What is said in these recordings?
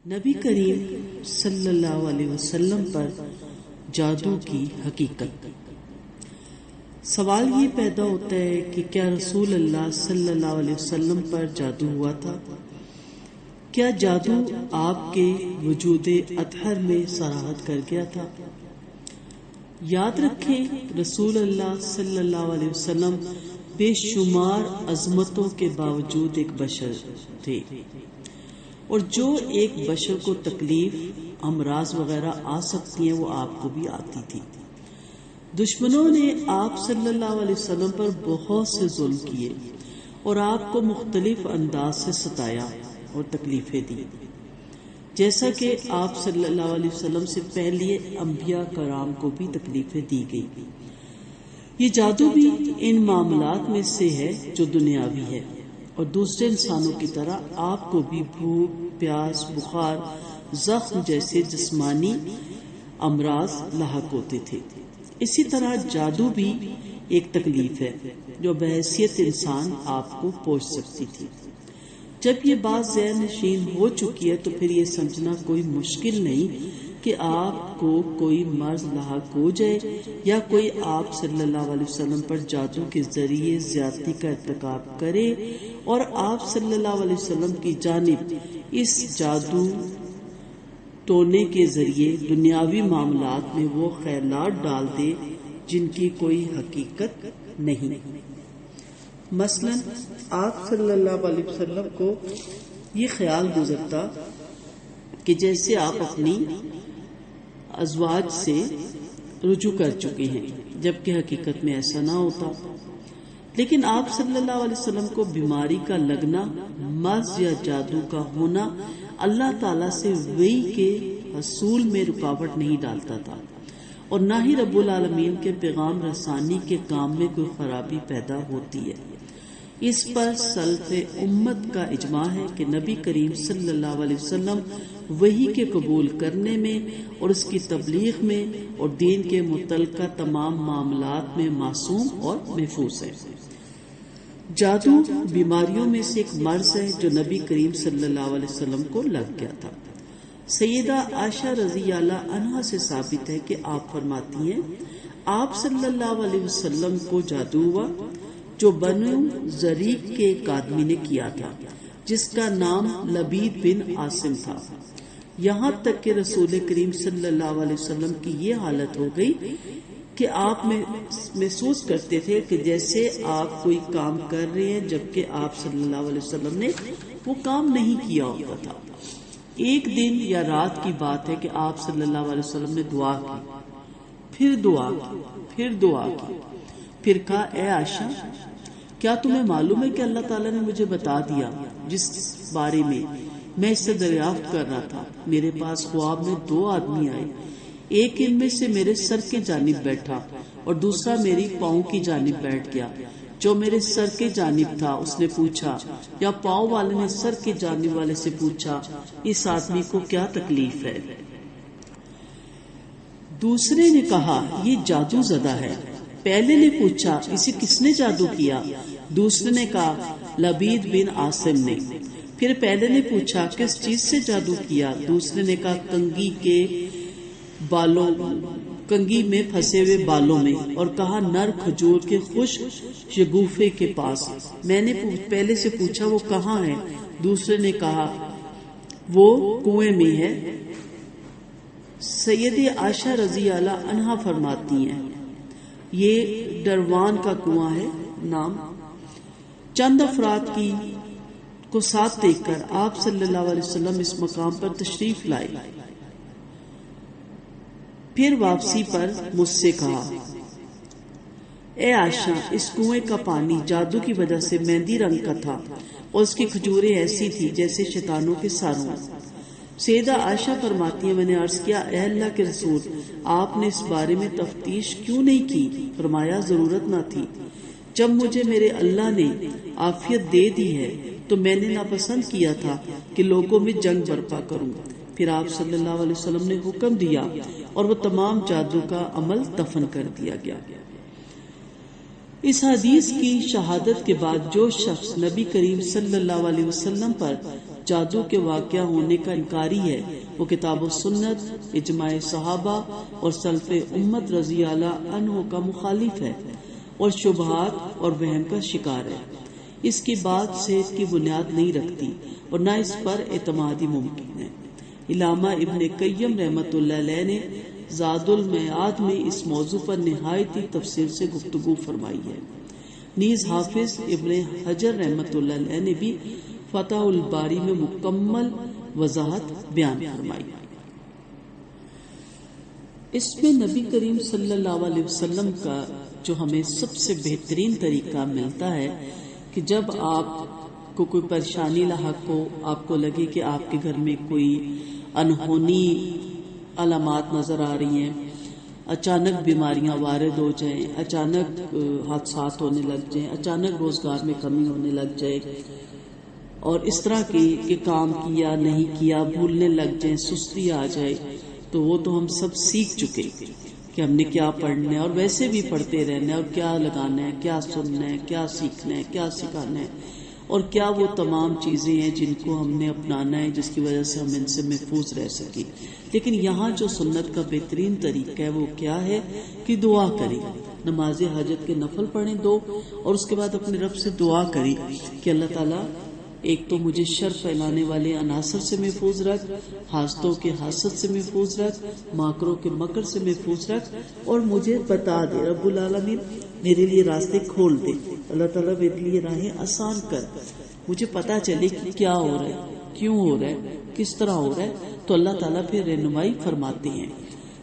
نبی کریم صلی اللہ علیہ وسلم پر جادو کی حقیقت۔ سوال یہ پیدا ہوتا ہے کہ کیا رسول اللہ صلی اللہ علیہ وسلم پر جادو ہوا تھا؟ کیا جادو آپ کے وجود اطہر میں صراحت کر گیا تھا؟ یاد رکھیں، رسول اللہ صلی اللہ علیہ وسلم بے شمار عظمتوں کے باوجود ایک بشر تھے، اور جو ایک بشر کو تکلیف، امراض وغیرہ آ سکتی ہیں وہ آپ کو بھی آتی تھی۔ دشمنوں نے آپ صلی اللہ علیہ وسلم پر بہت سے ظلم کیے اور آپ کو مختلف انداز سے ستایا اور تکلیفیں دی، جیسا کہ آپ صلی اللہ علیہ وسلم سے پہلے انبیاء کرام کو بھی تکلیفیں دی گئی۔ یہ جادو بھی ان معاملات میں سے ہے جو دنیاوی ہے، اور دوسرے انسانوں کی طرح آپ کو بھی بھوک، پیاس، بخار، زخم جیسے جسمانی امراض لاحق ہوتے تھے۔ اسی طرح جادو بھی ایک تکلیف ہے جو بحیثیت انسان آپ کو پہنچ سکتی تھی۔ جب یہ بات ذہن نشین ہو چکی ہے تو پھر یہ سمجھنا کوئی مشکل نہیں کہ آپ کو کوئی مرض لاحق ہو جائے یا کوئی آپ صلی اللہ علیہ وسلم پر جادو کے ذریعے زیادتی کا ارتکاب کرے اور آپ صلی اللہ علیہ وسلم کی جانب اس جادو ٹونے کے ذریعے دنیاوی معاملات میں وہ خیالات ڈال دے جن کی کوئی حقیقت نہیں۔ مثلا آپ صلی اللہ علیہ وسلم کو یہ خیال گزرتا کہ جیسے آپ اپنی ازواج سے رجوع کر چکے ہیں، جبکہ حقیقت میں ایسا نہ ہوتا، لیکن آپ صلی اللہ علیہ وسلم کو بیماری کا لگنا، مرض یا جادو کا ہونا اللہ تعالیٰ سے وحی کے حصول میں رکاوٹ نہیں ڈالتا تھا، اور نہ ہی رب العالمین کے پیغام رسانی کے کام میں کوئی خرابی پیدا ہوتی ہے۔ اس پر سلف امت کا اجماع ہے کہ نبی کریم صلی اللہ علیہ وسلم وحی کے قبول کرنے میں اور اس کی تبلیغ میں اور دین کے متعلقہ تمام معاملات میں معصوم اور محفوظ ہے۔ جادو بیماریوں میں سے ایک مرض ہے جو نبی کریم صلی اللہ علیہ وسلم کو لگ گیا تھا۔ سیدہ عائشہ رضی اللہ عنہا سے ثابت ہے کہ آپ فرماتی ہیں، آپ صلی اللہ علیہ وسلم کو جادو ہوا جو بنو زریق کے ایک آدمی نے کیا تھا جس کا نام لبید بن عاصم تھا، یہاں تک کہ رسول کریم صلی اللہ علیہ وسلم کی یہ حالت ہو گئی کہ آپ محسوس کرتے تھے کہ جیسے آپ کوئی کام کر رہے ہیں جبکہ آپ صلی اللہ علیہ وسلم نے وہ کام نہیں کیا ہوتا تھا۔ ایک دن یا رات کی بات ہے کہ آپ صلی اللہ علیہ وسلم نے دعا کی، پھر دعا کی، پھر دعا کی، پھر کہا، اے عائشہ، کیا تمہیں معلوم ہے کہ اللہ تعالیٰ نے مجھے بتا دیا جس بارے میں اس سے دریافت کر رہا تھا؟ میرے پاس خواب میں دو آدمی آئے، ایک ان میں سے میرے سر کی جانب بیٹھا اور دوسرا میری پاؤں کی جانب بیٹھ گیا۔ جو میرے سر کے جانب تھا اس نے پوچھا، یا پاؤں والے نے سر کے جانب والے سے پوچھا، اس آدمی کو کیا تکلیف ہے؟ دوسرے نے کہا، یہ جادو زدہ ہے۔ پہلے نے پوچھا، اسے کس نے جادو کیا؟ دوسرے نے کہا، لبید بن عاصم نے۔ پھر پہلے نے پوچھا، کس چیز سے جادو کیا؟ دوسرے نے کہا، کنگھی میں پھنسے ہوئے بالوں میں، اور کہا، نر کھجور کے خشک شگوفے کے پاس۔ میں نے پہلے سے پوچھا، وہ کہاں ہے؟ دوسرے نے کہا، وہ کنویں میں ہے۔ سیدہ عائشہ رضی اللہ عنہا فرماتی ہیں، یہ ڈروان کا کنواں ہے نام۔ چند افراد کو ساتھ دیکھ کر آپ صلی اللہ علیہ وسلم اس مقام پر تشریف لائے۔ پھر واپسی پر مجھ سے کہا، اے عائشہ، اس کنویں کا پانی جادو کی وجہ سے مہندی رنگ کا تھا اور اس کی کھجوریں ایسی تھی جیسے شیطانوں کے ساروں۔ سیدہ عائشہ فرماتی ہیں، میں نے عرض کیا، اے اللہ کے رسول، آپ نے اس بارے میں تفتیش کیوں نہیں کی؟ فرمایا، ضرورت نہ تھی۔ جب مجھے میرے اللہ نے عافیت دے دی ہے تو میں نے ناپسند کیا تھا کہ لوگوں میں جنگ برپا کروں۔ پھر آپ صلی اللہ علیہ وسلم نے حکم دیا اور وہ تمام جادو کا عمل دفن کر دیا گیا۔ اس حدیث کی شہادت کے بعد جو شخص نبی کریم صلی اللہ علیہ وسلم پر جادو کے واقعہ ہونے کا انکاری ہے وہ کتاب و سنت، اجماع صحابہ اور سلف امت رضی اللہ عنہ کا مخالف ہے اور شبہات اور وہم کا شکار ہے۔ اس کی بات صحت کی بنیاد نہیں رکھتی اور نہ اس پر اعتماد ہی ممکن ہے۔ علامہ ابن قیم رحمۃ اللہ علیہ نے زاد المعاد میں اس موضوع پر نہایت ہی تفصیل سے گفتگو فرمائی ہے۔ نیز حافظ ابن حجر رحمۃ اللہ علیہ نے بھی فتح الباری میں مکمل وضاحت بیان فرمائی۔ اس میں نبی کریم صلی اللہ علیہ وسلم کا جو ہمیں سب سے بہترین طریقہ ملتا ہے کہ جب آپ کو کوئی پریشانی لاحق ہو، آپ کو لگے کہ آپ کے گھر میں کوئی انہونی علامات نظر آ رہی ہیں، اچانک بیماریاں وارد ہو جائیں، اچانک حادثات ہونے لگ جائیں، اچانک روزگار میں کمی ہونے لگ جائے اور اس طرح کی کہ کام کیا نہیں کیا بھولنے لگ جائیں، سستی آ جائے، تو وہ تو ہم سب سیکھ چکے کہ ہم نے کیا پڑھنا ہے اور ویسے بھی پڑھتے رہنا ہے اور کیا لگانا ہے، کیا سننا ہے، کیا سیکھنا ہے، کیا سکھانا ہے اور کیا وہ تمام چیزیں ہیں جن کو ہم نے اپنانا ہے جس کی وجہ سے ہم ان سے محفوظ رہ سکیں۔ لیکن یہاں جو سنت کا بہترین طریقہ ہے وہ کیا ہے کہ دعا کریں، نماز حاجت کے نفل پڑھیں 2 اور اس کے بعد اپنے رب سے دعا کریں کہ اللہ تعالیٰ ایک تو مجھے شر پھیلانے والے عناصر سے محفوظ رکھ، حاسدوں کے حسد سے محفوظ رکھ، ماکروں کے مکر سے محفوظ رکھ اور مجھے بتا دے رب العالمین، میرے لیے راستے کھول دے، اللہ تعالیٰ میرے لیے راہیں آسان کر، مجھے پتا چلے کہ کیا ہو رہا ہے، کیوں ہو رہا ہے، کس طرح ہو رہا ہے، تو اللہ تعالیٰ پھر رہنمائی فرماتے ہیں۔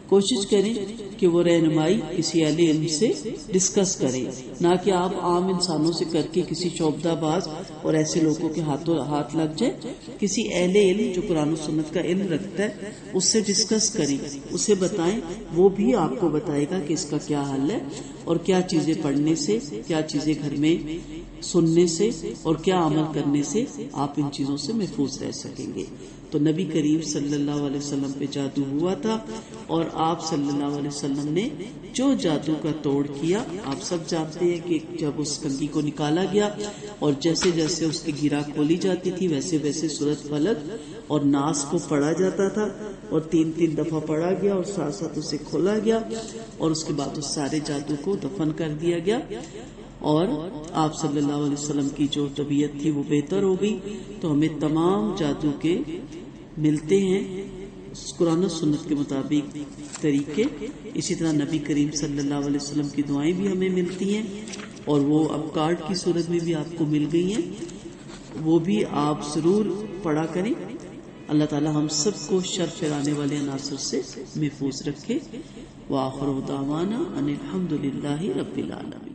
کوشش کریں کہ وہ رہنمائی کسی اہل علم سے ڈسکس کریں، نہ کہ آپ عام انسانوں سے کر کے کسی شعبدہ باز اور ایسے لوگوں کے ہاتھ لگ جائیں۔ کسی اہل علم جو قرآن و سنت کا علم رکھتا ہے اس سے ڈسکس کریں، اسے بتائیں، وہ بھی آپ کو بتائے گا کہ اس کا کیا حل ہے اور کیا چیزیں پڑھنے سے، کیا چیزیں گھر میں سننے سے اور کیا عمل کرنے سے آپ ان چیزوں سے محفوظ رہ سکیں گے۔ تو نبی کریم صلی اللہ علیہ وسلم پہ جادو ہوا تھا اور آپ صلی اللہ علیہ وسلم نے جو جادو کا توڑ کیا، آپ سب جانتے ہیں کہ جب اس کنگھی کو نکالا گیا اور جیسے جیسے اس کی گرہ کھولی جاتی تھی ویسے ویسے سورۃ فلق اور ناس کو پڑھا جاتا تھا اور 3 دفعہ پڑھا گیا اور ساتھ ساتھ اسے کھولا گیا اور اس کے بعد اس سارے جادو کو دفن کر دیا گیا اور آپ صلی اللہ علیہ وسلم کی جو طبیعت تھی وہ بہتر ہو گئی۔ تو ہمیں تمام جادو کے ملتے ہیں قرآن و سنت کے مطابق طریقے، اسی طرح نبی کریم صلی اللہ علیہ وسلم کی دعائیں بھی ہمیں ملتی ہیں اور وہ اب کارڈ کی صورت میں بھی آپ کو مل گئی ہیں، وہ بھی آپ ضرور پڑھا کریں۔ اللہ تعالی ہم سب کو شر پھیلانے والے عناصر سے محفوظ رکھے۔ وآخر دعوانا ان الحمد للہ رب العالمین۔